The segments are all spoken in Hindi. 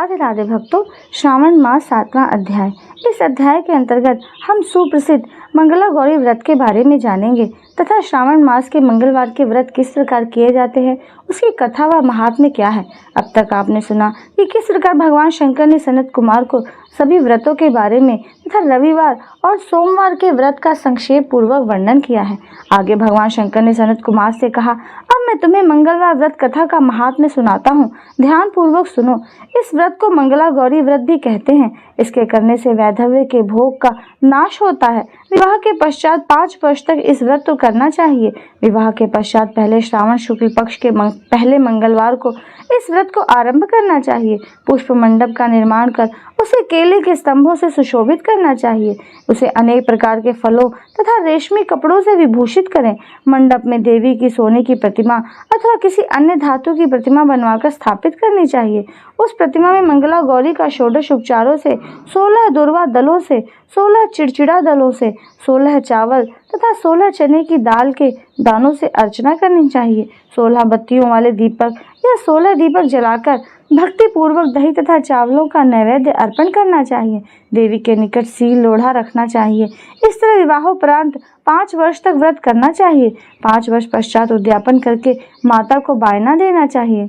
राधे राधे भक्तों, श्रावण मास 7वां अध्याय। इस अध्याय के अंतर्गत हम सुप्रसिद्ध मंगला गौरी व्रत के बारे में जानेंगे तथा श्रावण मास के मंगलवार के व्रत किस प्रकार किए जाते हैं, उसकी कथा व महात्म्य क्या है। अब तक आपने सुना कि किस प्रकार भगवान शंकर ने सनत कुमार को सभी व्रतों के बारे में तथा रविवार और सोमवार के व्रत का संक्षेप पूर्वक वर्णन किया है। आगे भगवान शंकर ने सनत कुमार से कहा, अब मैं तुम्हें मंगलवार व्रत कथा का महात्म्य सुनाता हूँ, ध्यान पूर्वक सुनो। इस व्रत को मंगला गौरी व्रत भी कहते हैं। इसके करने से वैधव्य के भोग का नाश होता है। विवाह के पश्चात 5 वर्ष तक इस व्रत को करना चाहिए। विवाह के पश्चात पहले श्रावण शुक्ल पक्ष के पहले मंगलवार को इस व्रत को आरंभ करना चाहिए। पुष्प मंडप का निर्माण कर उसे केले के स्तंभों से सुशोभित करना चाहिए। उसे अनेक प्रकार के फलों तथा रेशमी कपड़ों से विभूषित करें। मंडप में देवी की सोने की प्रतिमा अथवा किसी अन्य धातु की प्रतिमा बनवाकर स्थापित करनी चाहिए। उस प्रतिमा में मंगला गौरी का षोडश उपचारों से 16 दुर्वा दलों से, 16 चिड़चिड़ा दलों से, 16 चावल तथा 16 चने की दाल के दानों से अर्चना करनी चाहिए। 16 बत्तियों वाले दीपक या 16 दीपक जलाकर भक्ति पूर्वक दही तथा चावलों का नैवेद्य अर्पण करना चाहिए। देवी के निकट सील लोढ़ा रखना चाहिए। इस तरह विवाहोपरांत 5 वर्ष तक व्रत करना चाहिए। 5 वर्ष पश्चात उद्यापन करके माता को बायना देना चाहिए।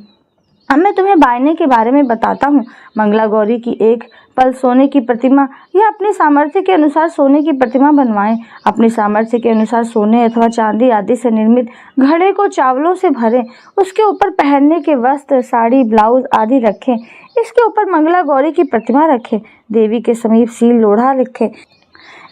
अब मैं तुम्हें बायने के बारे में बताता हूँ। मंगला गौरी की एक पल सोने की प्रतिमा या अपने सामर्थ्य के अनुसार सोने की प्रतिमा बनवाएं। अपने सामर्थ्य के अनुसार सोने अथवा चांदी आदि से निर्मित घड़े को चावलों से भरें। उसके ऊपर पहनने के वस्त्र, साड़ी, ब्लाउज आदि रखें। इसके ऊपर मंगला गौरी की प्रतिमा रखें। देवी के समीप सील लोढ़ा रखें।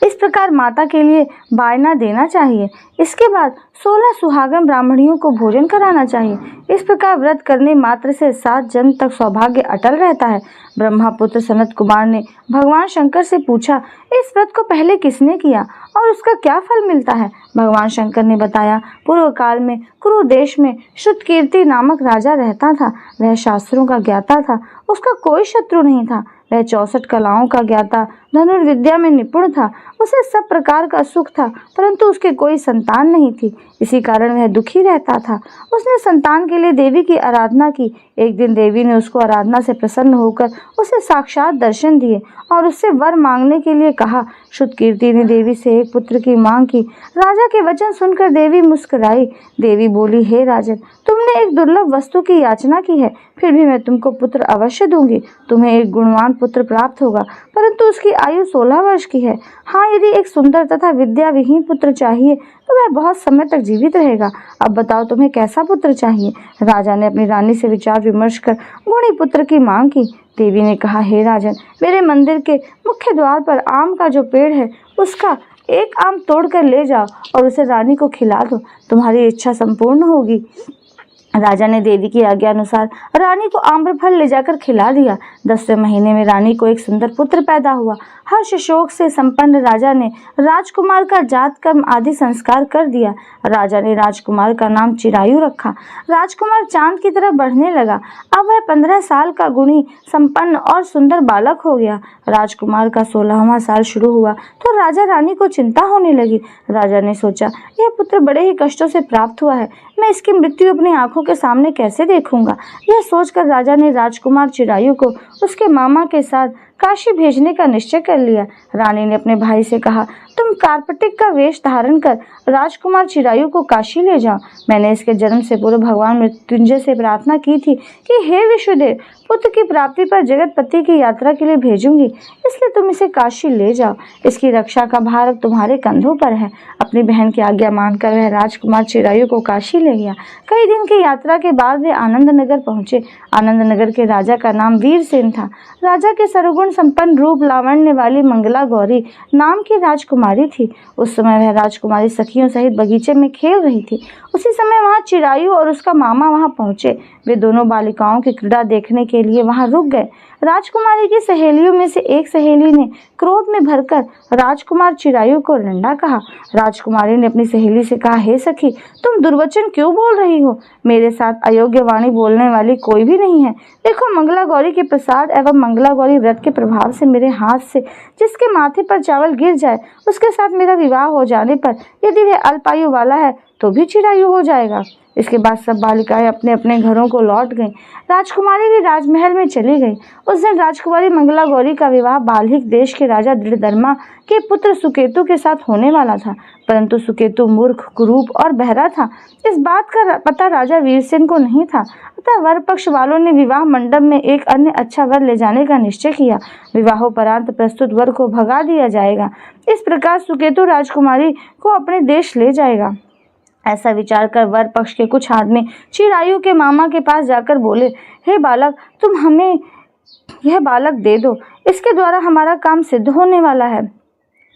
इस प्रकार माता के लिए बायना देना चाहिए। इसके बाद 16 सुहागन ब्राह्मणियों को भोजन कराना चाहिए। इस प्रकार व्रत करने मात्र से 7 जन्म तक सौभाग्य अटल रहता है। ब्रह्मापुत्र सनत कुमार ने भगवान शंकर से पूछा, इस व्रत को पहले किसने किया और उसका क्या फल मिलता है। भगवान शंकर ने बताया, पूर्व काल में कुरु देश में श्रुतकीर्ति नामक राजा रहता था। वह शास्त्रों का ज्ञाता था। उसका कोई शत्रु नहीं था। वह 64 कलाओं का ज्ञाता, धनुर्विद्या में निपुण था। उसे सब प्रकार का सुख था, परंतु उसके कोई संतान नहीं थी। इसी कारण वह दुखी रहता था। उसने संतान के लिए देवी की आराधना की। एक दिन देवी ने उसको आराधना से प्रसन्न होकर उसे साक्षात दर्शन दिए और उससे वर मांगने के लिए कहा। श्रुतकीर्ति ने देवी से एक पुत्र की मांग की। राजा के वचन सुनकर देवी मुस्कुराई। देवी बोली, हे राजन, तुमने एक दुर्लभ वस्तु की याचना की है, फिर भी मैं तुमको पुत्र अवश्य दूंगी। तुम्हें एक गुणवान पुत्र प्राप्त होगा, परंतु उसकी आयु 16 वर्ष की है। हाँ, यदि एक सुंदर तथा विद्या विहीन पुत्र चाहिए तो वह बहुत समय तक जीवित रहेगा। अब बताओ, तुम्हें कैसा पुत्र चाहिए। राजा ने अपनी रानी से विचार विमर्श कर गुणी पुत्र की मांग की। देवी ने कहा, हे राजन, मेरे मंदिर के मुख्य द्वार पर आम का जो पेड़ है उसका एक आम तोड़कर ले जाओ और उसे रानी को खिला दो। तुम्हारी इच्छा संपूर्ण होगी। राजा ने देवी की आज्ञा अनुसार रानी को आम्रफल ले जाकर खिला दिया। 10वें महीने में रानी को एक सुंदर पुत्र पैदा हुआ। हर्ष शोक से संपन्न राजा ने राजकुमार का जात कर्म आदि संस्कार कर दिया। राजा ने राजकुमार का नाम चिरायु रखा। राजकुमार चांद की तरफ बढ़ने लगा। अब वह 15 साल का गुणी, संपन्न और सुंदर बालक हो गया। राजकुमार का 16वां साल शुरू हुआ तो राजा रानी को चिंता होने लगी। राजा ने सोचा, यह पुत्र बड़े ही कष्टों से प्राप्त हुआ है, मैं इसकी मृत्यु अपनी आंखों के सामने कैसे देखूंगा। यह सोचकर राजा ने राजकुमार चिरायु को उसके मामा के साथ काशी भेजने का निश्चय कर लिया। रानी ने अपने भाई से कहा, तुम कार्पटिक का वेश धारण कर राजकुमार चिरायु को काशी ले जाओ। मैंने इसके जन्म से पूर्व भगवान मृत्युंजय से प्रार्थना की थी कि हे विष्णुदेव, पुत्र की प्राप्ति पर जगतपति की यात्रा के लिए भेजूंगी, इसलिए तुम इसे काशी ले जाओ। इसकी रक्षा का भार अब तुम्हारे कंधों पर है। अपनी बहन की आज्ञा मानकर वह राजकुमार चिरायु को काशी ले गया। कई दिन की यात्रा के बाद वे आनंद नगर पहुंचे। आनंद नगर के राजा का नाम वीरसेन था। राजा के सर्वगुण संपन्न रूप लावण्य वाली मंगला गौरी नाम की राजकुमारी थी। उस समय वह राजकुमारी सखियों सहित बगीचे में खेल रही थी। उसी समय वहां चिरायु और उसका मामा वहां पहुंचे। वे दोनों बालिकाओं की क्रीड़ा देखने के लिए वहां रुक गए। राजकुमारी की सहेलियों में से एक सहेली ने क्रोध में भरकर राजकुमार चिरायु को रंडा कहा। राजकुमारी ने अपनी सहेली से कहा, हे सखी, तुम दुर्वचन क्यों बोल रही हो। मेरे साथ अयोग्य वाणी बोलने वाली कोई भी नहीं है। देखो, मंगला गौरी के प्रसाद एवं मंगला गौरी व्रत के प्रभाव से मेरे हाथ से जिसके माथे पर चावल गिर जाए, उसके साथ मेरा विवाह हो जाने पर यदि वह अल्पायु वाला है तो भी चिरायु हो जाएगा। इसके बाद सब बालिकाएं अपने अपने घरों को लौट गईं। राजकुमारी भी राजमहल में चली गई। उस दिन राजकुमारी मंगला गौरी का विवाह बाल्हिक देश के राजा दृढ़धर्मा के पुत्र सुकेतु के साथ होने वाला था, परंतु सुकेतु मूर्ख, कुरूप और बहरा था। इस बात का पता राजा वीरसेन को नहीं था, अतः वर पक्ष वालों ने विवाह मंडप में एक अन्य अच्छा वर ले जाने का निश्चय किया। विवाहोपरांत प्रस्तुत वर को भगा दिया जाएगा। इस प्रकार सुकेतु राजकुमारी को अपने देश ले जाएगा। ऐसा विचार कर वर पक्ष के कुछ आदमी चिरायु के मामा के पास जाकर बोले, हे बालक, तुम हमें यह बालक दे दो, इसके द्वारा हमारा काम सिद्ध होने वाला है।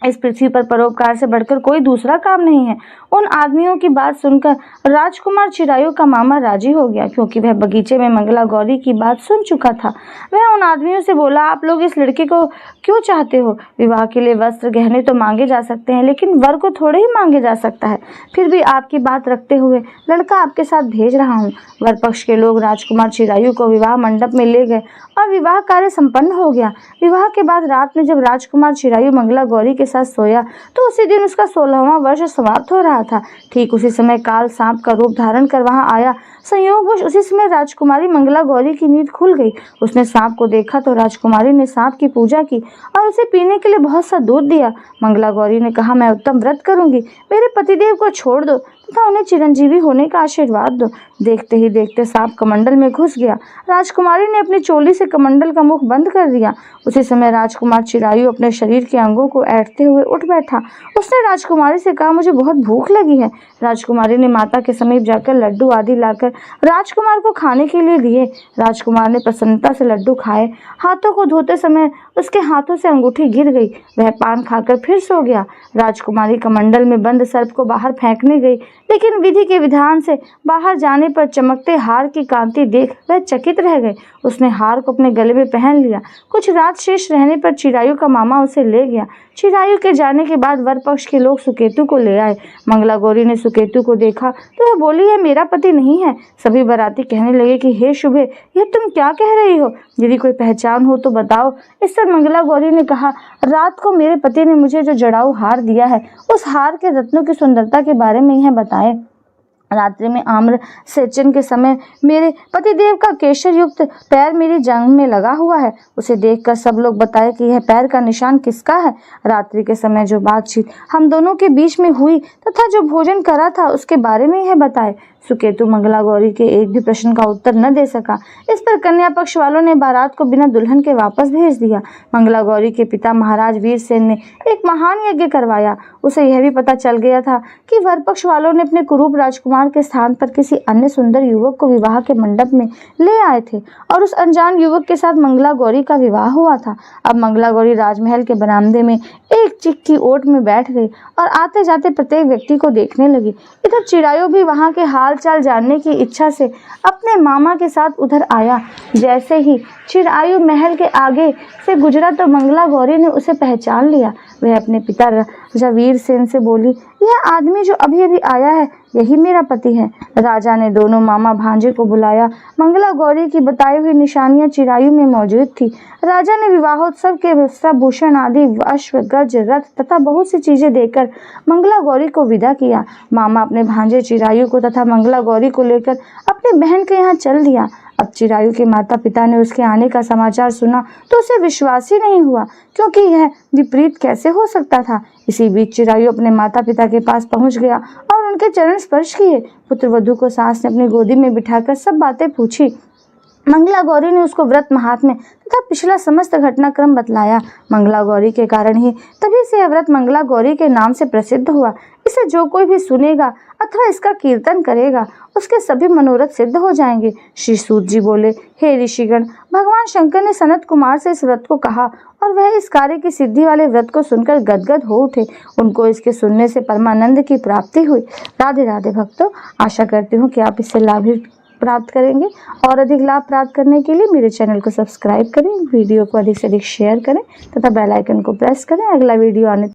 इस पृथ्वी पर परोपकार से बढ़कर कोई दूसरा काम नहीं है। उन आदमियों की बात सुनकर राजकुमार चिरायु का मामा राजी हो गया, क्योंकि वह बगीचे में मंगला गौरी की बात सुन चुका था। वह उन आदमियों से बोला, आप लोग इस लड़के को क्यों चाहते हो? विवाह के लिए वस्त्र गहने तो मांगे जा सकते हैं, लेकिन वर को थोड़े ही मांगे जा सकता है। फिर भी आपकी बात रखते हुए लड़का आपके साथ भेज रहा हूँ। वर पक्ष के लोग राजकुमार चिरायु को विवाह मंडप में ले गए और विवाह कार्य संपन्न हो गया। विवाह के बाद रात में जब राजकुमार चिरायु मंगला गौरी के साथ सोया तो उसी दिन उसका 16वां वर्ष समाप्त हो रहा था। ठीक उसी समय काल सांप का रूप धारण कर वहां आया। संयोगवश उसी समय राजकुमारी मंगला गौरी की नींद खुल गई। उसने सांप को देखा तो राजकुमारी ने सांप की पूजा की और उसे पीने के लिए बहुत सा दूध दिया। मंगला गौरी ने कहा, मैं उत्तम व्रत करूंगी, मेरे पतिदेव को छोड़ दो तथा उन्हें चिरंजीवी होने का आशीर्वाद दो। देखते ही देखते सांप कमंडल में घुस गया। राजकुमारी ने अपनी चोली से कमंडल का मुख बंद कर दिया। उसी समय राजकुमार चिरायु अपने शरीर के अंगों को ऐंठते हुए उठ बैठा। उसने राजकुमारी से कहा, मुझे बहुत भूख लगी है। राजकुमारी ने माता के समीप जाकर लड्डू आदि लाकर राजकुमार को खाने के लिए दिए। राजकुमार ने प्रसन्नता से लड्डू खाए। हाथों को धोते समय उसके हाथों से अंगूठी गिर गई। वह पान खाकर फिर सो गया। राजकुमारी कमंडल में बंद सर्प को बाहर फेंकने गई, लेकिन विधि के विधान से बाहर जाने पर चमकते हार की कांति देख वह चकित रह गए। उसने हार को अपने गले में पहन लिया। कुछ रात शेष रहने पर चिरायु का मामा उसे ले गया। चिरायु के जाने के बाद वर पक्ष के लोग सुकेतु को ले आए। मंगला गौरी ने सुकेतु को देखा तो वह बोली, यह मेरा पति नहीं है। सभी बाराती कहने लगे कि हे शुभे, यह तुम क्या कह रही हो? यदि कोई पहचान हो तो बताओ। इस पर मंगला गौरी ने कहा, रात को मेरे पति ने मुझे जो जड़ाऊ हार दिया है, उस हार के रत्नों की सुंदरता के बारे में यह बताए। रात्रि में आम्र सेचन के समय मेरे पतिदेव का केशर युक्त पैर मेरी जांघ में लगा हुआ है। उसे देखकर सब लोग बताए कि यह पैर का निशान किसका है। रात्रि के समय जो बातचीत हम दोनों के बीच में हुई तथा जो भोजन करा था उसके बारे में यह बताए। सुकेतु मंगला गौरी के एक भी प्रश्न का उत्तर न दे सका। इस पर कन्या पक्ष वालों ने बारात को बिना दुल्हन के वापस भेज दिया। मंगला गौरी के पिता महाराज वीरसेन ने एक महान यज्ञ करवाया। उसे यह भी पता चल गया था कि वर पक्ष वालों ने अपने कुरूप राजकुमार के स्थान पर किसी अन्य सुंदर युवक को विवाह के मंडप में ले आए थे और उस अनजान युवक के साथ मंगला गौरी का विवाह हुआ था। अब मंगला गौरी राजमहल के बरामदे में एक चिक्की ओट में बैठ गई और आते जाते प्रत्येक व्यक्ति को देखने लगी। इधर चिरायु भी वहां के हाल चाल जानने की इच्छा से अपने मामा के साथ उधर आया। जैसे ही चिरायु महल के आगे से गुजरा तो मंगला गौरी ने उसे पहचान लिया। वह अपने पिता राजा वीरसेन से बोली, यह आदमी जो अभी अभी आया है यही मेरा पति है। राजा ने दोनों मामा भांजे को बुलाया। मंगला गौरी की बताई हुई निशानियां चिरायु में मौजूद थी। राजा ने विवाहोत्सव के वस्त्राभूषण आदि अश्व, गज, रथ तथा बहुत सी चीजें देकर मंगला गौरी को विदा किया। मामा अपने भांजे चिरायु को तथा मंगला गौरी को लेकर अपनी बहन के यहाँ चल दिया। अब चिरायु के माता पिता ने उसके आने का समाचार सुना तो उसे विश्वास ही नहीं हुआ, क्योंकि यह विपरीत कैसे हो सकता था। इसी बीच चिरायु अपने माता पिता के पास पहुंच गया और उनके चरण स्पर्श किए। पुत्र वधू को सास ने अपनी गोदी में बिठाकर सब बातें पूछी। मंगला गौरी ने उसको व्रत महात्म्य तथा पिछला समस्त घटनाक्रम बतलाया। मंगला गौरी के कारण ही तभी से यह व्रत मंगला गौरी के नाम से प्रसिद्ध हुआ। इसे जो कोई भी सुनेगा अथवा इसका कीर्तन करेगा उसके सभी मनोरथ सिद्ध हो जाएंगे। श्री सूत जी बोले, हे ऋषिगण, भगवान शंकर ने सनत कुमार से इस व्रत को कहा और वह इस कार्य की सिद्धि वाले व्रत को सुनकर गदगद हो उठे। उनको इसके सुनने से परमानंद की प्राप्ति हुई। राधे राधे भक्तों, आशा करती हूँ कि आप इससे लाभ प्राप्त करेंगे और अधिक लाभ प्राप्त करने के लिए मेरे चैनल को सब्सक्राइब करें, वीडियो को अधिक से अधिक शेयर करें तथा बेल आइकन को प्रेस करें। अगला वीडियो आने